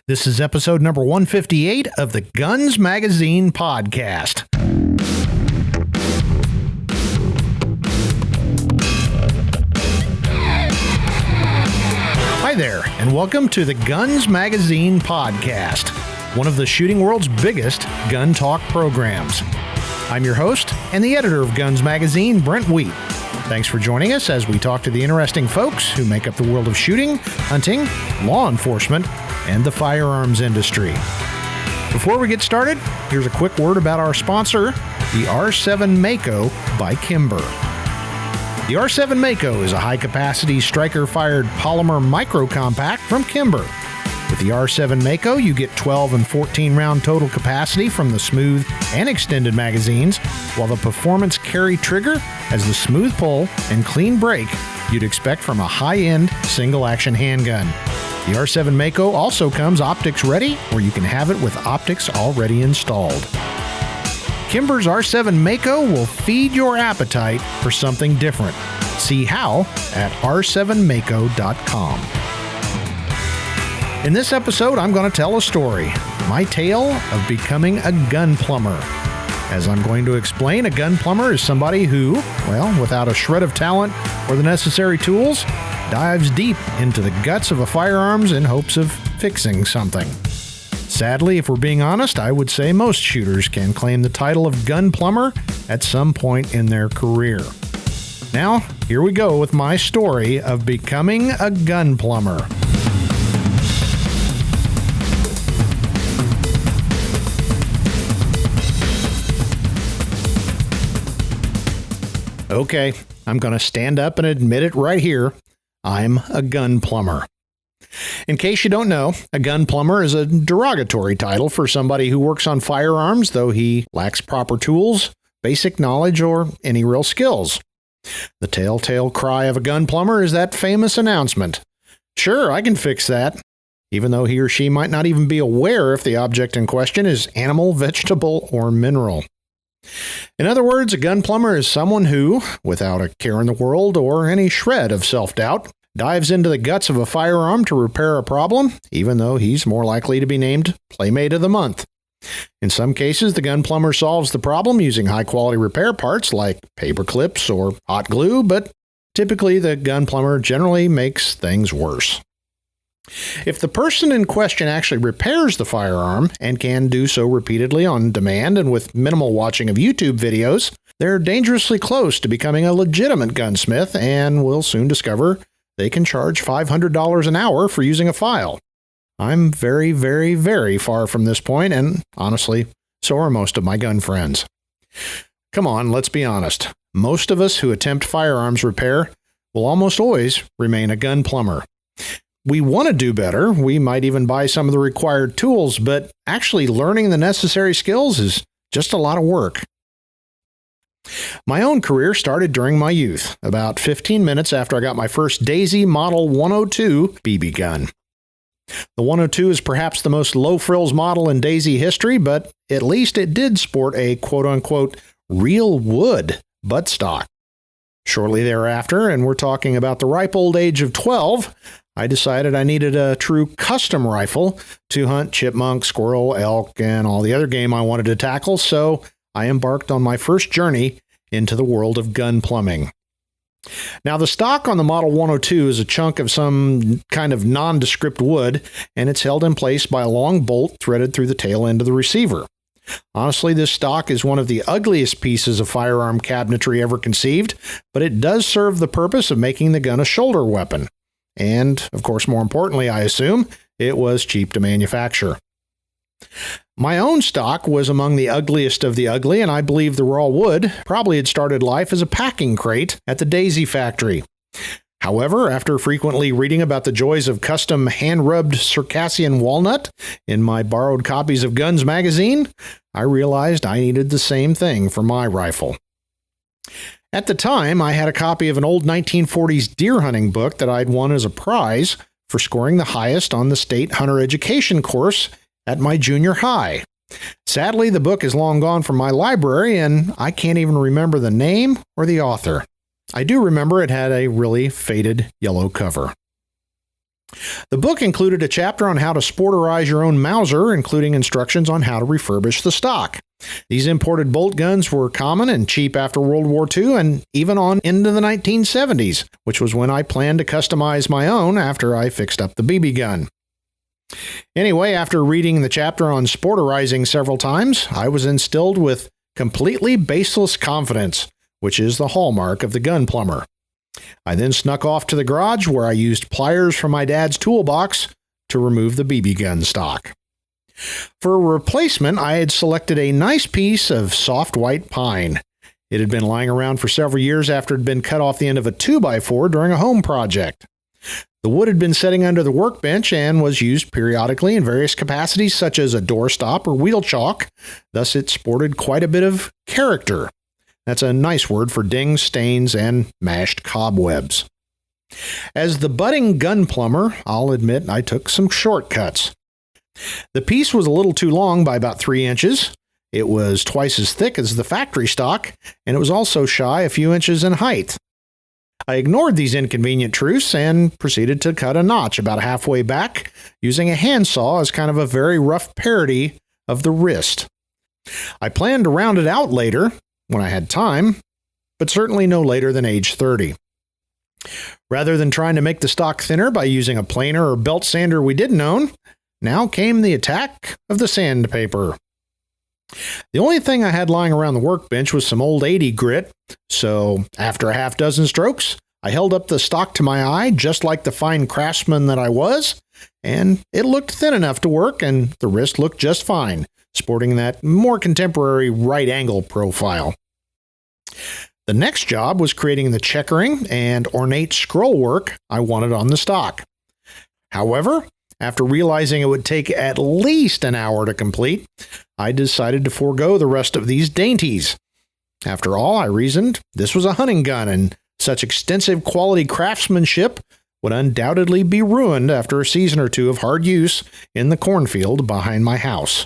This is episode number 158 of the Guns Magazine podcast. Hi there, and welcome to the Guns Magazine podcast, one of the shooting world's biggest gun talk programs. I'm your host and the editor of Guns Magazine, Brent T. Thanks for joining us as we talk to the interesting folks who make up the world of shooting, hunting, law enforcement, and the firearms industry. Before we get started, here's a quick word about our sponsor, the R7 Mako by Kimber. The R7 Mako is a high-capacity striker-fired polymer micro-compact from Kimber. With the R7 Mako, you get 12 and 14-round total capacity from the smooth and extended magazines, while the performance carry trigger has the smooth pull and clean break you'd expect from a high-end single-action handgun. The R7 Mako also comes optics ready, where you can have it with optics already installed. Kimber's R7 Mako will feed your appetite for something different. See how at r7mako.com. In this episode, I'm going to tell a story, my tale of becoming a gun plumber. As I'm going to explain, a gun plumber is somebody who, without a shred of talent or the necessary tools, dives deep into the guts of a firearms in hopes of fixing something. Sadly, if we're being honest, I would say most shooters can claim the title of gun plumber at some point in their career. Now, here we go with my story of becoming a gun plumber. Okay, I'm going to stand up and admit it right here. I'm a gun plumber. In case you don't know, a gun plumber is a derogatory title for somebody who works on firearms, though he lacks proper tools, basic knowledge, or any real skills. The telltale cry of a gun plumber is that famous announcement. Sure, I can fix that, even though he or she might not even be aware if the object in question is animal, vegetable, or mineral. In other words, a gun plumber is someone who, without a care in the world or any shred of self-doubt, dives into the guts of a firearm to repair a problem, even though he's more likely to be named Playmate of the Month. In some cases, the gun plumber solves the problem using high-quality repair parts like paper clips or hot glue, but typically the gun plumber generally makes things worse. If the person in question actually repairs the firearm and can do so repeatedly on demand and with minimal watching of YouTube videos, they're dangerously close to becoming a legitimate gunsmith and will soon discover they can charge $500 an hour for using a file. I'm very, very, very far from this point, and honestly, so are most of my gun friends. Come on, let's be honest. Most of us who attempt firearms repair will almost always remain a gun plumber. We want to do better. We might even buy some of the required tools, but actually learning the necessary skills is just a lot of work. My own career started during my youth, about 15 minutes after I got my first Daisy Model 102 BB gun. The 102 is perhaps the most low-frills model in Daisy history, but at least it did sport a quote-unquote real wood buttstock. Shortly thereafter, and we're talking about the ripe old age of 12, I decided I needed a true custom rifle to hunt chipmunk, squirrel, elk, and all the other game I wanted to tackle, so I embarked on my first journey into the world of gun plumbing. Now, the stock on the Model 102 is a chunk of some kind of nondescript wood, and it's held in place by a long bolt threaded through the tail end of the receiver. Honestly, this stock is one of the ugliest pieces of firearm cabinetry ever conceived, but it does serve the purpose of making the gun a shoulder weapon. And, of course, more importantly, I assume, it was cheap to manufacture. My own stock was among the ugliest of the ugly, and I believe the raw wood probably had started life as a packing crate at the Daisy factory. However, after frequently reading about the joys of custom hand-rubbed Circassian walnut in my borrowed copies of Guns Magazine, I realized I needed the same thing for my rifle. At the time, I had a copy of an old 1940s deer hunting book that I'd won as a prize for scoring the highest on the state hunter education course at my junior high. Sadly, the book is long gone from my library, and I can't even remember the name or the author. I do remember it had a really faded yellow cover. The book included a chapter on how to sporterize your own Mauser, including instructions on how to refurbish the stock. These imported bolt guns were common and cheap after World War II and even on into the 1970s, which was when I planned to customize my own after I fixed up the BB gun. Anyway, after reading the chapter on sporterizing several times, I was instilled with completely baseless confidence, which is the hallmark of the gun plumber. I then snuck off to the garage where I used pliers from my dad's toolbox to remove the BB gun stock. For a replacement, I had selected a nice piece of soft white pine. It had been lying around for several years after it had been cut off the end of a 2x4 during a home project. The wood had been sitting under the workbench and was used periodically in various capacities such as a doorstop or wheel chalk, thus it sported quite a bit of character. That's a nice word for dings, stains, and mashed cobwebs. As the budding gun plumber, I'll admit I took some shortcuts. The piece was a little too long by about 3 inches. It was twice as thick as the factory stock, and it was also shy a few inches in height. I ignored these inconvenient truths and proceeded to cut a notch about halfway back, using a handsaw as kind of a very rough parody of the wrist. I planned to round it out later, when I had time, but certainly no later than age 30. Rather than trying to make the stock thinner by using a planer or belt sander we didn't own, now came the attack of the sandpaper. The only thing I had lying around the workbench was some old 80 grit, so after a half dozen strokes, I held up the stock to my eye just like the fine craftsman that I was, and it looked thin enough to work and the wrist looked just fine, sporting that more contemporary right angle profile. The next job was creating the checkering and ornate scroll work I wanted on the stock. However, after realizing it would take at least an hour to complete, I decided to forego the rest of these dainties. After all, I reasoned, this was a hunting gun, and such extensive quality craftsmanship would undoubtedly be ruined after a season or two of hard use in the cornfield behind my house.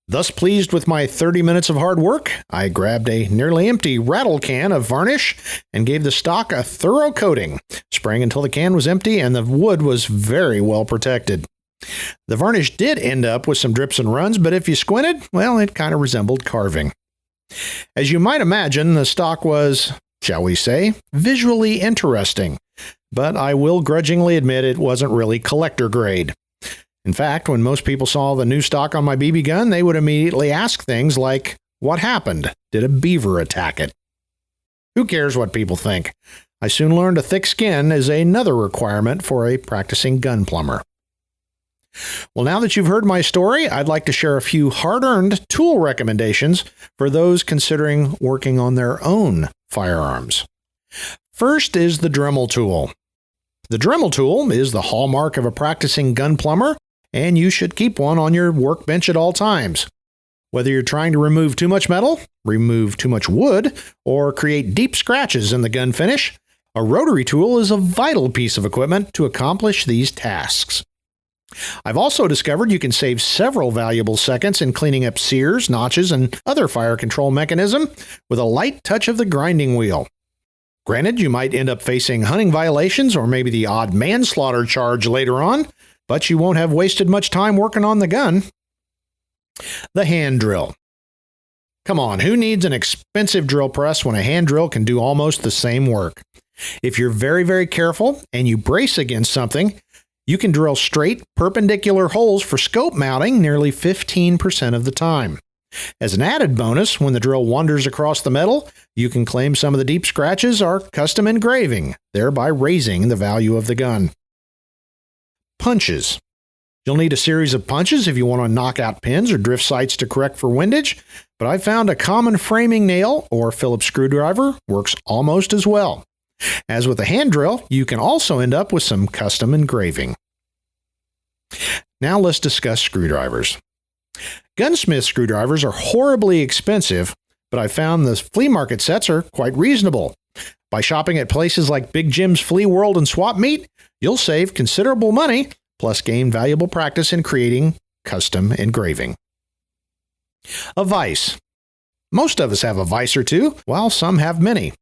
Thus pleased with my 30 minutes of hard work, I grabbed a nearly empty rattle can of varnish and gave the stock a thorough coating, spraying until the can was empty and the wood was very well protected. The varnish did end up with some drips and runs, but if you squinted, well, it kind of resembled carving. As you might imagine, the stock was, shall we say, visually interesting, but I will grudgingly admit it wasn't really collector grade. In fact, when most people saw the new stock on my BB gun, they would immediately ask things like, what happened? Did a beaver attack it? Who cares what people think? I soon learned a thick skin is another requirement for a practicing gun plumber. Well, now that you've heard my story, I'd like to share a few hard-earned tool recommendations for those considering working on their own firearms. First is the Dremel tool. The Dremel tool is the hallmark of a practicing gun plumber, and you should keep one on your workbench at all times. Whether you're trying to remove too much metal, remove too much wood, or create deep scratches in the gun finish, a rotary tool is a vital piece of equipment to accomplish these tasks. I've also discovered you can save several valuable seconds in cleaning up sears, notches, and other fire control mechanism with a light touch of the grinding wheel. Granted, you might end up facing hunting violations or maybe the odd manslaughter charge later on, but you won't have wasted much time working on the gun. The hand drill. Come on, who needs an expensive drill press when a hand drill can do almost the same work? If you're very, very careful and you brace against something, you can drill straight, perpendicular holes for scope mounting nearly 15% of the time. As an added bonus, when the drill wanders across the metal, you can claim some of the deep scratches are custom engraving, thereby raising the value of the gun. Punches. You'll need a series of punches if you want to knock out pins or drift sights to correct for windage, but I found a common framing nail or Phillips screwdriver works almost as well. As with a hand drill, you can also end up with some custom engraving. Now let's discuss screwdrivers. Gunsmith screwdrivers are horribly expensive, but I found the flea market sets are quite reasonable. By shopping at places like Big Jim's Flea World and Swap Meet, you'll save considerable money, plus gain valuable practice in creating custom engraving. A vise. Most of us have a vise or two, while some have many.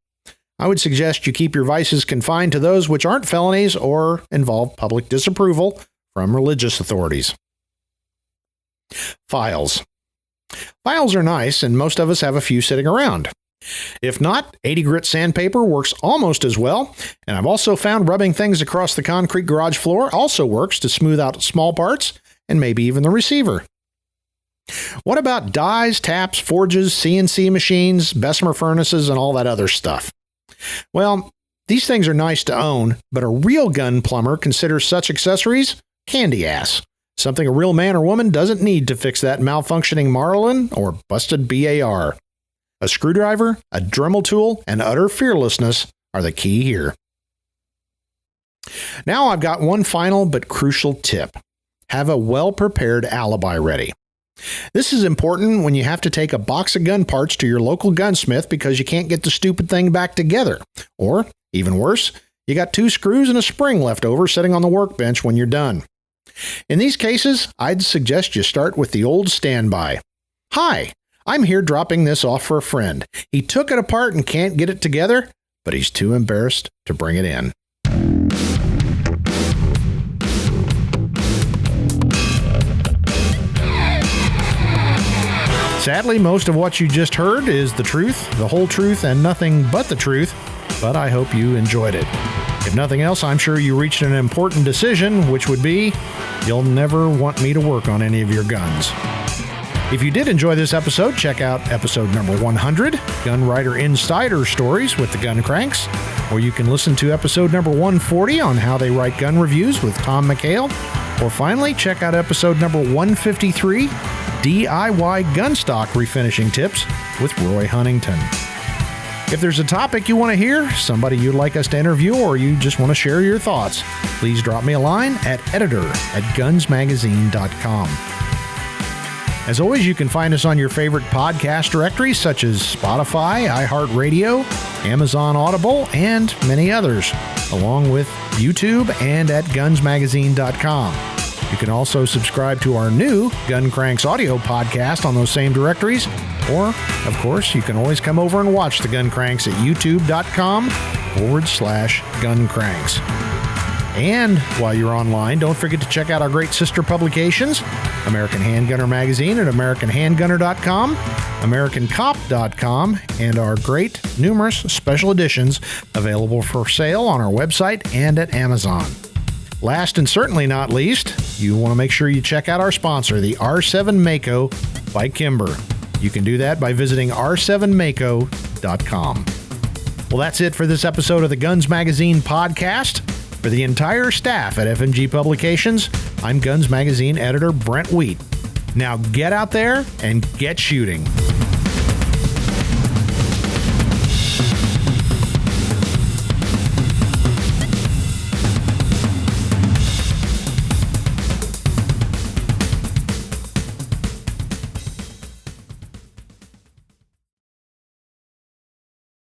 I would suggest you keep your vices confined to those which aren't felonies or involve public disapproval from religious authorities. Files. Files are nice, and most of us have a few sitting around. If not, 80 grit sandpaper works almost as well, and I've also found rubbing things across the concrete garage floor also works to smooth out small parts and maybe even the receiver. What about dies, taps, forges, CNC machines, Bessemer furnaces, and all that other stuff? Well, these things are nice to own, but a real gun plumber considers such accessories candy ass. Something a real man or woman doesn't need to fix that malfunctioning Marlin or busted BAR. A screwdriver, a Dremel tool, and utter fearlessness are the key here. Now I've got one final but crucial tip. Have a well-prepared alibi ready. This is important when you have to take a box of gun parts to your local gunsmith because you can't get the stupid thing back together. Or, even worse, you got 2 screws and a spring left over sitting on the workbench when you're done. In these cases, I'd suggest you start with the old standby. Hi, I'm here dropping this off for a friend. He took it apart and can't get it together, but he's too embarrassed to bring it in. Sadly, most of what you just heard is the truth, the whole truth, and nothing but the truth, but I hope you enjoyed it. If nothing else, I'm sure you reached an important decision, which would be, you'll never want me to work on any of your guns. If you did enjoy this episode, check out episode number 100, Gun Writer Insider Stories with the Gun Cranks, or you can listen to episode number 140 on how they write gun reviews with Tom McHale, or finally, check out episode number 153, DIY Gunstock Refinishing Tips with Roy Huntington. If there's a topic you want to hear, somebody you'd like us to interview, or you just want to share your thoughts, please drop me a line at editor@gunsmagazine.com. As always, you can find us on your favorite podcast directories such as Spotify, iHeartRadio, Amazon Audible, and many others, along with YouTube and at gunsmagazine.com. You can also subscribe to our new Gun Cranks audio podcast on those same directories, or, of course, you can always come over and watch the Gun Cranks at youtube.com/Gun Cranks. And while you're online, don't forget to check out our great sister publications, American Handgunner Magazine at AmericanHandgunner.com, AmericanCop.com, and our great numerous special editions available for sale on our website and at Amazon. Last and certainly not least, you want to make sure you check out our sponsor, the R7 Mako by Kimber. You can do that by visiting r7mako.com. Well, that's it for this episode of the Guns Magazine podcast. For the entire staff at FMG Publications, I'm Guns Magazine editor Brent T. Now get out there and get shooting.